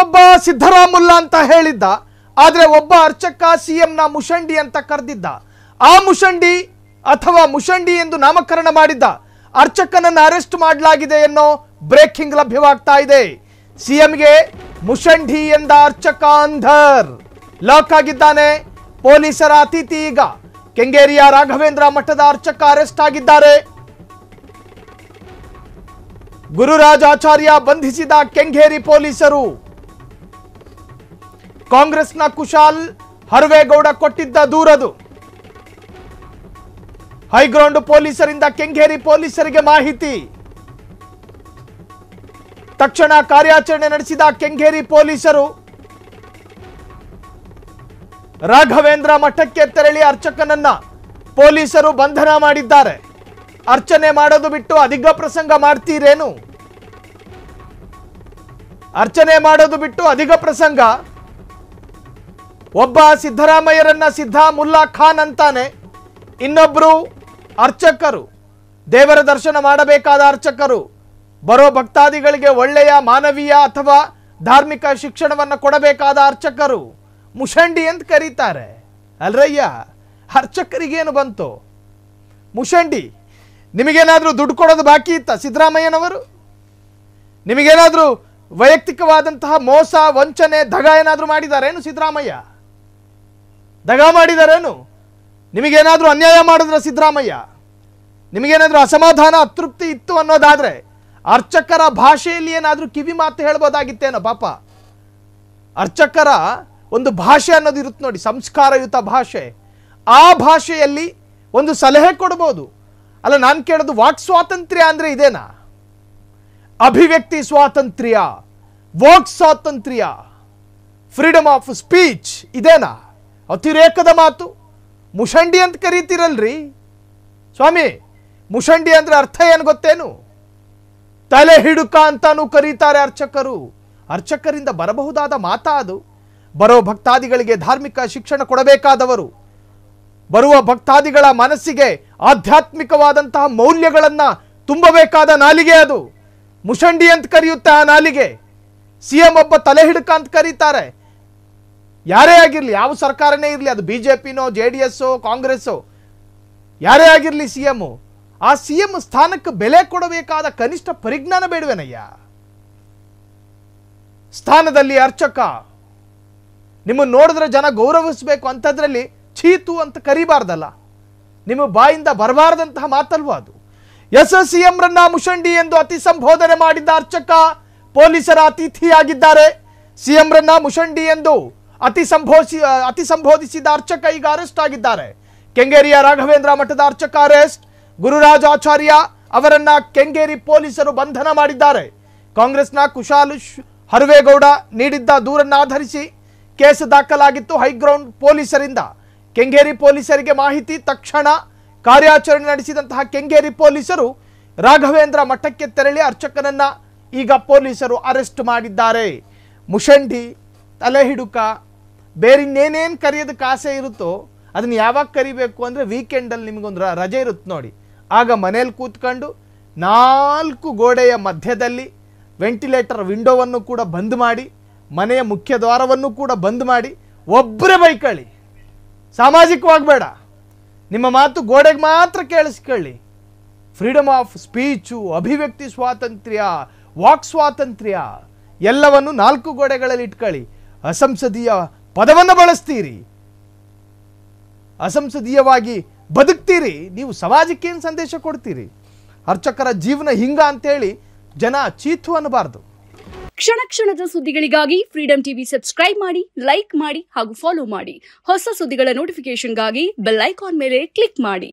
ಒಬ್ಬ ಸಿದ್ದರಾಮುಲ್ಲ ಅಂತ ಹೇಳಿದ್ದ, ಆದರೆ ಒಬ್ಬ ಅರ್ಚಕ ಸಿಎಂನ ಮುಷಂಡಿ ಅಂತ ಕರೆದಿದ್ದ. ಆ ಮುಷಂಡಿ ಅಥವಾ ಮುಷಂಡಿ ಎಂದು ನಾಮಕರಣ ಮಾಡಿದ್ದ ಅರ್ಚಕನನ್ನು ಅರೆಸ್ಟ್ ಮಾಡಲಾಗಿದೆ ಎನ್ನೋ ಬ್ರೇಕಿಂಗ್ ಲಭ್ಯವಾಗ್ತಾ ಇದೆ. ಸಿಎಂಗೆ ಮುಷಂಡಿ ಎಂದ ಅರ್ಚಕ ಅಂಧರ್ ಲಾಕ್ ಆಗಿದ್ದಾನೆ. ಪೊಲೀಸರ ಅತಿಥಿ ಈಗ ಕೆಂಗೇರಿಯ ರಾಘವೇಂದ್ರ ಮಠದ ಅರ್ಚಕ ಅರೆಸ್ಟ್ ಆಗಿದ್ದಾರೆ. ಗುರುರಾಜ್ ಆಚಾರ್ಯ ಬಂಧಿಸಿದ ಕೆಂಗೇರಿ ಪೊಲೀಸರು. ಕಾಂಗ್ರೆಸ್ನ ಕುಶಾಲ್ ಹರ್ವೇಗೌಡ ಕೊಟ್ಟಿದ್ದ ದೂರದು. ಹೈಗ್ರೌಂಡ್ ಪೊಲೀಸರಿಂದ ಕೆಂಗೇರಿ ಪೊಲೀಸರಿಗೆ ಮಾಹಿತಿ. ತಕ್ಷಣ ಕಾರ್ಯಾಚರಣೆ ನಡೆಸಿದ ಕೆಂಗೇರಿ ಪೊಲೀಸರು ರಾಘವೇಂದ್ರ ಮಠಕ್ಕೆ ತೆರಳಿ ಅರ್ಚಕನನ್ನ ಪೊಲೀಸರು ಬಂಧನ ಮಾಡಿದ್ದಾರೆ. ಅರ್ಚನೆ ಮಾಡೋದು ಬಿಟ್ಟು ಅಧಿಕ ಪ್ರಸಂಗ ಮಾಡ್ತೀರೇನು? ಅರ್ಚನೆ ಮಾಡೋದು ಬಿಟ್ಟು ಅಧಿಕ ಪ್ರಸಂಗ. ಒಬ್ಬ ಸಿದ್ದರಾಮಯ್ಯರನ್ನ ಸಿದ್ಧಾ ಮುಲ್ಲಾ ಖಾನ್ ಅಂತಾನೆ, ಇನ್ನೊಬ್ರು ಅರ್ಚಕರು, ದೇವರ ದರ್ಶನ ಮಾಡಬೇಕಾದ ಅರ್ಚಕರು, ಬರೋ ಭಕ್ತಾದಿಗಳಿಗೆ ಒಳ್ಳೆಯ ಮಾನವೀಯ ಅಥವಾ ಧಾರ್ಮಿಕ ಶಿಕ್ಷಣವನ್ನು ಕೊಡಬೇಕಾದ ಅರ್ಚಕರು ಮುಷಂಡಿ ಅಂತ ಕರೀತಾರೆ. ಅಲ್ರಯ್ಯ, ಅರ್ಚಕರಿಗೇನು ಬಂತು? ಮುಷಂಡಿ. ನಿಮಗೇನಾದರೂ ದುಡ್ಡು ಕೊಡೋದು ಬಾಕಿ ಇತ್ತ ಸಿದ್ದರಾಮಯ್ಯನವರು? ನಿಮಗೇನಾದರೂ ವೈಯಕ್ತಿಕವಾದಂತಹ ಮೋಸ, ವಂಚನೆ, ದಗ ಏನಾದರೂ ಮಾಡಿದಾರೇನು ಸಿದ್ದರಾಮಯ್ಯ? ದಗ ಮಾಡಿದಾರೇನು? ನಿಮಗೇನಾದರೂ ಅನ್ಯಾಯ ಮಾಡಿದ್ರ ಸಿದ್ದರಾಮಯ್ಯ? ನಿಮಗೇನಾದರೂ ಅಸಮಾಧಾನ, ಅತೃಪ್ತಿ ಇತ್ತು ಅನ್ನೋದಾದ್ರೆ ಅರ್ಚಕರ ಭಾಷೆಯಲ್ಲಿ ಏನಾದರೂ ಕಿವಿ ಮಾತು ಹೇಳ್ಬೋದಾಗಿತ್ತೇನೋ ಪಾಪ. ಅರ್ಚಕರ ಒಂದು ಭಾಷೆ ಅನ್ನೋದು ಇರುತ್ತೆ ನೋಡಿ, ಸಂಸ್ಕಾರಯುತ ಭಾಷೆ. ಆ ಭಾಷೆಯಲ್ಲಿ ಒಂದು ಸಲಹೆ ಕೊಡ್ಬೋದು. ಅಲ್ಲ, ನಾನು ಕೇಳೋದು ವಾಕ್ ಸ್ವಾತಂತ್ರ್ಯ ಅಂದ್ರೆ ಇದೇನಾ? ಅಭಿವ್ಯಕ್ತಿ ಸ್ವಾತಂತ್ರ್ಯ, ವಾಕ್ ಸ್ವಾತಂತ್ರ್ಯ, ಫ್ರೀಡಮ್ ಆಫ್ ಸ್ಪೀಚ್ ಇದೇನಾ? ಅತಿರೇಕದ ಮಾತು. ಮುಷಂಡಿ ಅಂತ ಕರೀತಿರಲ್ರಿ ಸ್ವಾಮಿ. ಮುಷಂಡಿ ಅಂದ್ರೆ ಅರ್ಥ ಏನು ಗೊತ್ತೇನು? ತಲೆ ಹಿಡುಕ ಅಂತಾನು ಕರೀತಾರೆ ಅರ್ಚಕರು. ಅರ್ಚಕರಿಂದ ಬರಬಹುದಾದ ಮಾತಾ ಅದು? ಬರೋ ಭಕ್ತಾದಿಗಳಿಗೆ ಧಾರ್ಮಿಕ ಶಿಕ್ಷಣ ಕೊಡಬೇಕಾದವರು, ಬರುವ ಭಕ್ತಾದಿಗಳ ಮನಸ್ಸಿಗೆ ಆಧ್ಯಾತ್ಮಿಕವಾದಂತಹ ಮೌಲ್ಯಗಳನ್ನ ತುಂಬಬೇಕಾದ ನಾಲಿಗೆ ಅದು. ಮುಷಂಡಿ ಅಂತ ಕರೆಯುತ್ತೆ ಆ ನಾಲಿಗೆ. ಸಿಎಂ ಒಬ್ಬ ತಲೆ ಹಿಡುಕ ಅಂತ ಕರೀತಾರೆ. ಯಾರೇ ಆಗಿರಲಿ, ಯಾವ ಸರ್ಕಾರನೇ ಇರಲಿ, ಅದು ಬಿಜೆಪಿನೋ JDS ಕಾಂಗ್ರೆಸ್ಸೋ ಯಾರೇ ಆಗಿರಲಿ, ಸಿಎಂ ಆ ಸಿಎಂ ಸ್ಥಾನಕ್ಕೆ ಬೆಲೆ ಕೊಡಬೇಕಾದ ಕನಿಷ್ಠ ಪರಿಜ್ಞಾನ ಬೇಡವೇನಯ್ಯ? ಸ್ಥಾನದಲ್ಲಿ ಅರ್ಚಕ, ನಿಮ್ಮನ್ನು ನೋಡಿದ್ರೆ ಜನ ಗೌರವಿಸಬೇಕು ಅಂತದ್ರಲ್ಲಿ ಚೀತು ಅಂತ ಕರಿಬಾರ್ದಲ್ಲ? ನಿಮ್ಮ ಬಾಯಿಂದ ಬರಬಾರದಂತಹ ಮಾತಲ್ವಾ ಅದು? ಸಿಎಂ ರನ್ನ ಮುಷಂಡಿ ಎಂದು ಅತಿ ಸಂಬೋಧನೆ ಮಾಡಿದ್ದ ಅರ್ಚಕ ಪೊಲೀಸರ ಅತಿಥಿಯಾಗಿದ್ದಾರೆ. ಸಿಎಂ ರನ್ನ ಮುಷಂಡಿ ಎಂದು ಅತಿ ಸಂಬೋಧಿಸಿದ ಅರ್ಚಕ ಈಗ ಅರೆಸ್ಟ್ ಆಗಿದ್ದಾರೆ. ಕೆಂಗೇರಿಯ ರಾಘವೇಂದ್ರ ಮಠದ ಅರ್ಚಕ ಅರೆಸ್ಟ್. ಗುರುರಾಜ್ ಆಚಾರ್ಯ ಅವರನ್ನ ಕೆಂಗೇರಿ ಪೊಲೀಸರು ಬಂಧನ ಮಾಡಿದ್ದಾರೆ. ಕಾಂಗ್ರೆಸ್ನ ಕುಶಾಲ್ ಹರ್ವೇಗೌಡ ನೀಡಿದ್ದ ದೂರನ್ನು ಆಧರಿಸಿ ಕೇಸ್ ದಾಖಲಾಗಿತ್ತು ಹೈಗ್ರೌಂಡ್ ಪೊಲೀಸರಿಂದ. ಕೆಂಗೇರಿ ಪೊಲೀಸರಿಗೆ ಮಾಹಿತಿ. ತಕ್ಷಣ ಕಾರ್ಯಾಚರಣೆ ನಡೆಸಿದಂತಹ ಕೆಂಗೇರಿ ಪೊಲೀಸರು ರಾಘವೇಂದ್ರ ಮಠಕ್ಕೆ ತೆರಳಿ ಅರ್ಚಕನನ್ನ ಈಗ ಪೊಲೀಸರು ಅರೆಸ್ಟ್ ಮಾಡಿದ್ದಾರೆ. ಮುಷಂಡಿ, ತಲೆ ಹಿಡುಕ, ಬೇರಿನ್ನೇನೇನು ಕರೆಯೋದಕ್ಕೆ ಆಸೆ ಇರುತ್ತೋ ಅದನ್ನ ಯಾವಾಗ ಕರಿಬೇಕು ಅಂದರೆ ವೀಕೆಂಡಲ್ಲಿ ನಿಮಗೊಂದು ರಜೆ ಇರುತ್ತೆ ನೋಡಿ, ಆಗ ಮನೇಲಿ ಕೂತ್ಕೊಂಡು 4 ಗೋಡೆಯ ಮಧ್ಯದಲ್ಲಿ ವೆಂಟಿಲೇಟರ್ ವಿಂಡೋವನ್ನು ಕೂಡ ಬಂದ್ ಮಾಡಿ, ಮನೆಯ ಮುಖ್ಯ ದ್ವಾರವನ್ನು ಕೂಡ ಬಂದ್ ಮಾಡಿ ಒಬ್ಬರೇ ಬೈಕೊಳ್ಳಿ. ಸಾಮಾಜಿಕವಾಗಿ ಬೇಡ, ನಿಮ್ಮ ಮಾತು ಗೋಡೆಗೆ ಮಾತ್ರ ಕೇಳಿಸ್ಕೊಳ್ಳಿ. ಫ್ರೀಡಮ್ ಆಫ್ ಸ್ಪೀಚು, ಅಭಿವ್ಯಕ್ತಿ ಸ್ವಾತಂತ್ರ್ಯ, ವಾಕ್ ಸ್ವಾತಂತ್ರ್ಯ ಎಲ್ಲವನ್ನು 4 ಗೋಡೆಗಳಲ್ಲಿ ಇಟ್ಕೊಳ್ಳಿ. ಅಸಂಸದೀಯ ಪದವನ್ನು ಬಳಸ್ತೀರಿ, ಅಸಂಸದೀಯವಾಗಿ ಬದುಕ್ತೀರಿ. ನೀವು ಸಮಾಜಕ್ಕೆ ಏನು ಸಂದೇಶ ಕೊಡ್ತೀರಿ? ಅರ್ಚಕರ ಜೀವನ ಹಿಂಗ ಅಂತೇಳಿ ಜನ ಚೀತು ಅನ್ನಬಾರ್ದು. ಕ್ಷಣ ಕ್ಷಣದ ಸುದ್ದಿಗಳಿಗಾಗಿ ಫ್ರೀಡಂ ಟಿವಿ ಸಬ್ಸ್ಕ್ರೈಬ್ ಮಾಡಿ, ಲೈಕ್ ಮಾಡಿ ಹಾಗೂ ಫಾಲೋ ಮಾಡಿ. ಹೊಸ ಸುದ್ದಿಗಳ ನೋಟಿಫಿಕೇಶನ್ಗಾಗಿ ಬೆಲ್ ಐಕಾನ್ ಮೇಲೆ ಕ್ಲಿಕ್ ಮಾಡಿ.